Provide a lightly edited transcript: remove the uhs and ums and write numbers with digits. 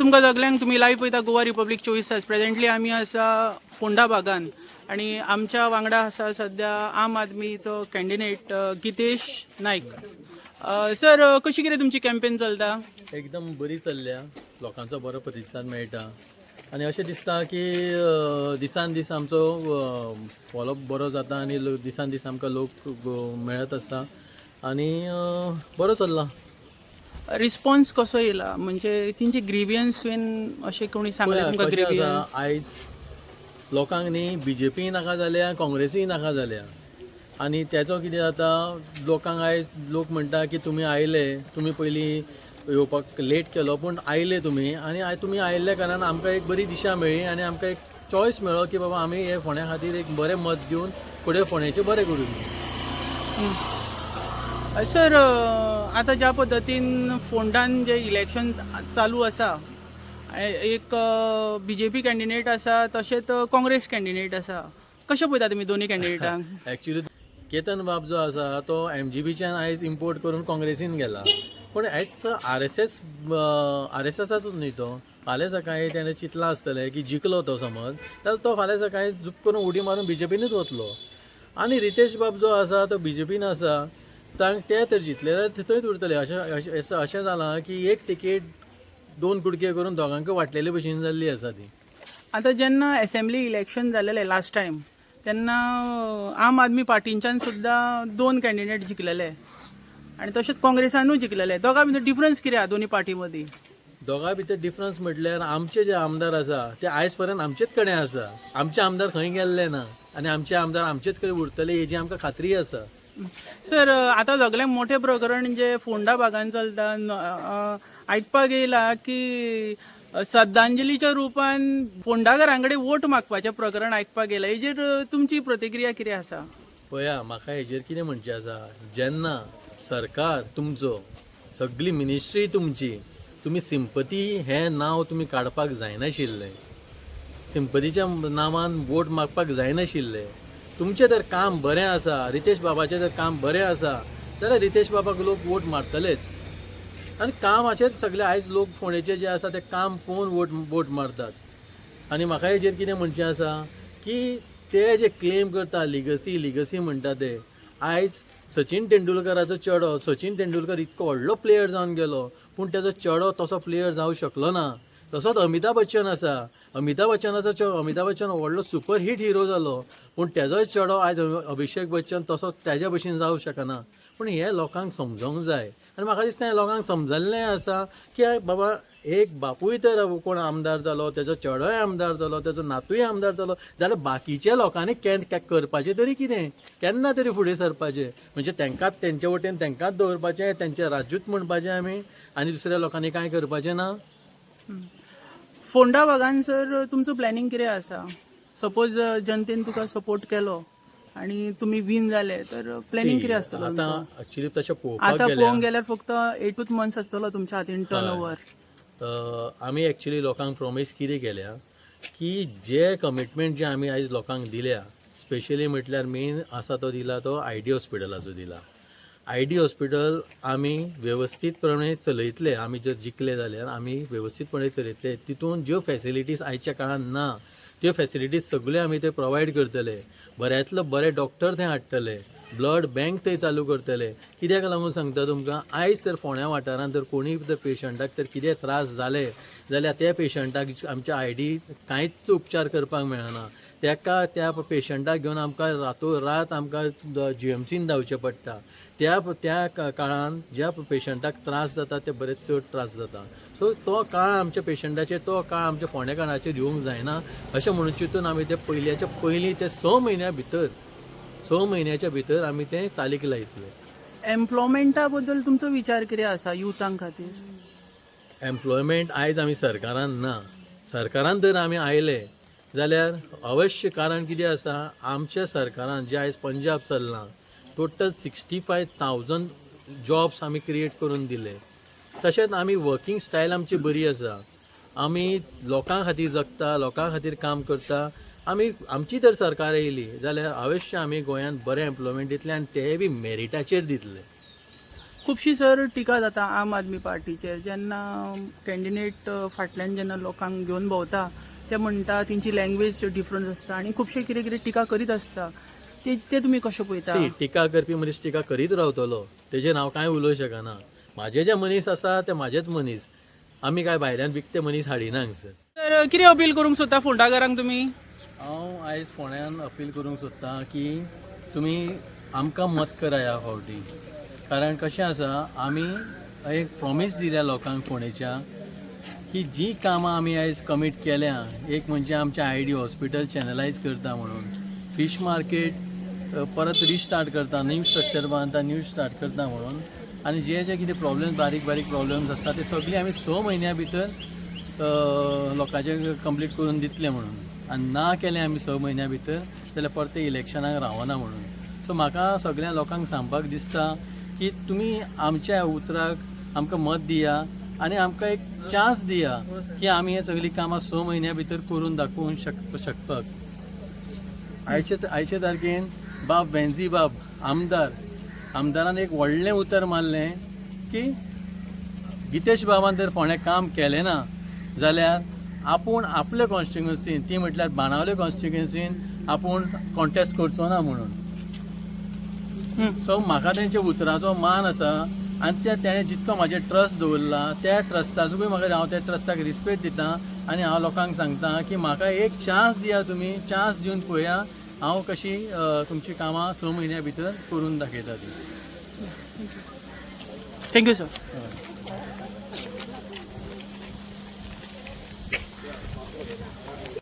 तुमकां सगल्यांक तुमी लायव्ह पळयता गोवा रिपब्लीक 24 तास. प्रेझेंटली आमी आसा फोंडा भागान आणि आमच्या वांगडा आसा सध्या आम आदमीचो कॅन्डिडेट गितेश नायक. सर, कशी कितें तुमची कॅम्पेन चलता? एकदम बरी चल्ल्या, लोकांचो बरो प्रतिसाद मेळटा आनी अशें दिसता की दिसान दीस आमचो फॉलोअप बरो जाता आनी दिसान दीस आमकां लोक मेळत आसा आनी बरो चल्ला. रिस्पॉन्स कसो येयला? म्हणजे तेंचे ग्रिवियन्स बीन अशें कोणी सांगलें तुमकां? कशें आसा, ग्रिवियन्स आयज लोकांक न्ही बीजेपी नाका जाल्या, काँग्रेसीय नाका जाल्या आनी तेचो कितें जाता, लोकांक आयज लोक म्हणटा की तुमी आयले, तुमी पयलीं येवपाक लेट केलो पूण आयले तुमी आनी तुमी आयिल्ल्या कारणान आमकां एक बरी दिशा मेळ्ळी आनी आमकां एक चॉयस मेळ्ळो की बाबा आमी हे फोंड्या खातीर एक बरें मत दिवन फुडें फोंड्याचें बरें करून. सर, आता ज्या पद्दतीन फोंडान जे इलेक्शन चालू आसा, एक बीजेपी कॅन्डिडेट आसा तशेंच काँग्रेस कॅन्डिडेट आसा, कशें पळयता तुमी दोनी कॅन्डिडेटांक? एक्चुली केतन बाब जो आसा तो MGBच्यान आयज इम्पोर्ट करून काँग्रेसीन गेला, पूण आयज RSSच न्ही तो. फाल्यां सकाळीं तेणें चिंतलां आसतलें की जिखलो तो समज जाल्यार तो फाल्यां सकाळीं झूप करून उडी मारून BJPनूच वतलो. आनी रितेश बाब जो आसा तो BJPन आसा, ते तर जितले जाल्यार थंयच उरतले. अशें जालां की एक तिकेट 2 कुडके करून दोगांकय वांटलेले भशेन जाल्ली आसा ती. आता जेन्ना असेंब्ली इलेक्शन जालेलें लास्ट टायम, तेन्ना आम आदमी पार्टींच्यान सुद्दां 2 कॅन्डिडेट जिखलेले आनी तशेंच काँग्रेसानूय जिखलेले. दोगां भितर डिफरन्स कितें आहा दोनी पार्टी मदीं? दोगां भितर डिफरन्स म्हटल्यार आमचे जे आमदार आसा ते आयज पर्यंत आमचेच कडेन आसा. आमचे आमदार खंय गेल्ले ना आनी आमचे आमदार आमचेच कडेन उरतले हेजी आमकां खात्री आसा. सर, आता सगळ्यांत मोठें प्रकरण जे फोंडा भागान चलता, आयकपाक येयला की श्रद्धांजलीच्या रुपान फोंडाकारां कडेन वोट मागपाचें प्रकरण आयकपाक येयला. हेजेर तुमची प्रतिक्रिया कितें आसा? पळया, म्हाका हेजेर कितें म्हणचें आसा, जेन्ना सरकार तुमचो, सगळी मिनिस्ट्री तुमची, तुमी सिंपती हें नांव तुमी काडपाक जायनाशिल्लें, सिंपतीच्या नांवान वोट मागपाक जायनाशिल्लें. तुमचें जर काम बरें आसा, रितेश बाबाचें जर काम बरें आसा जाल्यार रितेश बाबाक लोक वोट मारतलेच. आनी कामाचेर सगळे आयज लोक फोंडेचे जे आसा ते काम पळोवन वोट मारतात. आनी म्हाका हेजेर कितें म्हणचें आसा की ते जे क्लेम करता लिगसी म्हणटा ते, आयज सचिन तेंडुलकराचो चेडो, सचिन तेंडुलकर इतको व्हडलो प्लेयर जावन गेलो पूण तेजो चेडो तसो प्लेयर जावं शकलो ना. तसोच अमिताभ बच्चन आसा, अमिताभ बच्चन व्हडलो सुपर हिट हिरो जालो पूण तेजोय चेडो आयज अभिषेक बच्चन तसोच तेज्या भशेन जावं शकना. पूण हे लोकांक समजोंक जाय आनी म्हाका दिसता हें लोकांक समजल्लें आसा की बाबा एक बापूय तर कोण आमदार जालो, तेजो चेडोय आमदार जालो, तेजो नातूय आमदार जालो, जाल्यार बाकीच्या लोकांनी करपाचें तरी कितें, केन्ना तरी फुडें सरपाचें. म्हणजे तेंकांच तेंचे वटेन तेंकांच दवरपाचें, तेंचें राज्यूच म्हणपाचें आमी आनी दुसऱ्या लोकांनी कांय करपाचें ना. फोंडा भागान सर तुमचो प्लॅनिंग कितें आसा? सपोज जनतेन तुका सपोर्ट केलो आणि तुम्ही विन जाले तर प्लॅनिंग कितें आसतलो? आतां एक्चुली तशें पळोवपाक आता पळोवंक गेल्यार फक्त 8 मंथ्स आसतलो तुमच्या हातीन टर्नओवर. आमी एक्चुली लोकांक प्रॉमीस कितें केल्या की जे कमिटमेंट जे आमी आयज लोकांक दिल्या, स्पेशली म्हटल्यार मेन आसा तो दिला तो ID हॉस्पिटलाचो दिला. ID हॉस्पिटल आमी वेवस्थीतपणे चलयतले. आमी जर जिखले जाल्यार आमी वेवस्थीतपणे चलयतले. तितून ज्यो फॅसिलिटीज आयच्या काळान ना त्यो फॅसिलिटीज सगळ्यो आमी ते प्रोवायड करतले. बऱ्यांतलो बरे डॉक्टर थंय हाडटले, ब्लड बँक थंय चालू करतले. कित्याक लागून सांगता तुमकां, आयज तर फोंड्या वाठारांत जर कोणीय जर पेशंटाक तर कितें त्रास जाले जाल्यार त्या पेशंटाक आमच्या ID कांयच उपचार करपाक मेळना. त्या पेशंटाक घेवन आमकां रातोरात आमकां GMCन धांवचें पडटा. त्या काळान ज्या पेशंटाक त्रास जाता ते बरेच चड त्रास जाता. सो तो काळ आमच्या पेशंटाचेर, तो काळ आमच्या फोंडेकारांचेर येवंक जायना अशें म्हणून चिंतून आमी ते पयलीं ते 6 म्हयन्याच्या भितर आमी तें चालीक लायतले. एम्प्लॉयमेंटा बद्दल तुमचो विचार कितें आसा युथां खातीर? एम्प्लॉयमेंट आयज आमी सरकारान ना. सरकारान जर आमी आयले जाल्यार अवश्य, कारण कितें आसा, आमच्या सरकारान जे आयज पंजाब चल्लां टोटल 65,000 जॉब्स आमी क्रिएट करून दिले. तशेंच आमी वर्किंग स्टायल आमची बरी आसा. आमी लोकां खातीर जगता, लोकां खातीर काम करता. आमची जर सरकार येयली जाल्यार अवश्य आमी गोंयांत बरें एम्प्लॉयमेंट दितले आनी तेय बी मेरिटाचेर दितले. खुबशी सर टिका जाता आम आदमी पार्टीचेर जेन्ना कॅन्डिडेट फाटल्यान जेन्ना लोकांक घेवन भोंवता ते म्हणटा तेंची लँग्वेज डिफरन्स आसता आनी खुबशे कितें कितें टिका करीत आसता ते तुमी कशें पळयता? टिका करपी मनीस टिका करीत रावतलो, तेजेर हांव कांय उलोवंक शकना. म्हाजे जे मनीस आसा ते म्हाजेच मनीस, आमी काय भायल्यान विकते मनीस हाडिना हांगसर. तर कितें अपील करूंक सोदता फोंडाकारांक तुमी? हांव आयज फोंड्यान अपील करूंक सोदतां की तुमी आमकां मत करा ह्या फावटी. कारण कशें आसा, आमी एक प्रॉमीस दिल्या लोकांक फोंडेच्या की जी कामां आमी आयज कमीट केल्या, एक म्हणजे आमचें ID हॉस्पिटल चॅनलायज करता म्हणून, फीश मार्केट परत रिस्टार्ट करता, न्यू स्ट्रक्चर बांदता, न्यू स्टार्ट करता म्हणून, आनी जे जे कितें प्रॉब्लेम्स बारीक बारीक प्रॉब्लेम्स आसता ते सगळे आमी 6 म्हयन्या भितर लोकांचे कंप्लीट करून दितले म्हणून. आनी ना केलें आमी 6 म्हयन्या भितर जाल्यार परत ते इलेक्शनाक रावना म्हणून. सो म्हाका सगळ्या लोकांक सांगपाक दिसता की तुमी आमच्या उतराक आमकां मत दिया आनी आमकां एक चान्स दिया की आमी हे सगळीं कामां 6 म्हयन्या भितर करून दाखोवंक शकपाक. आयचे तारखेन बाब वेंझी बाब आमदारान एक व्हडलें उतर मारलें की गितेश बाबान जर फोंड्या काम केलें ना जाल्यार आपूण आपले कॉन्स्टिट्युएन्सीन, ती म्हटल्यार बाणावले कॉन्स्टिट्युएन्सीन आपूण कॉन्टेस्ट करचो ना म्हणून. सो म्हाका तेंच्या उतराचो मान आसा आनी तेणें जितको म्हाजेर ट्रस्ट दवरला त्या ट्रस्टाचो मागीर हांव त्या ट्रस्टाक रिस्पेक्ट दिता आनी हांव लोकांक सांगता की म्हाका एक चान्स दिया, तुमी चान्स दिवन पळया हांव कशी तुमची कामां 6 म्हयन्या भितर करून दाखयता ती. Thank you sir.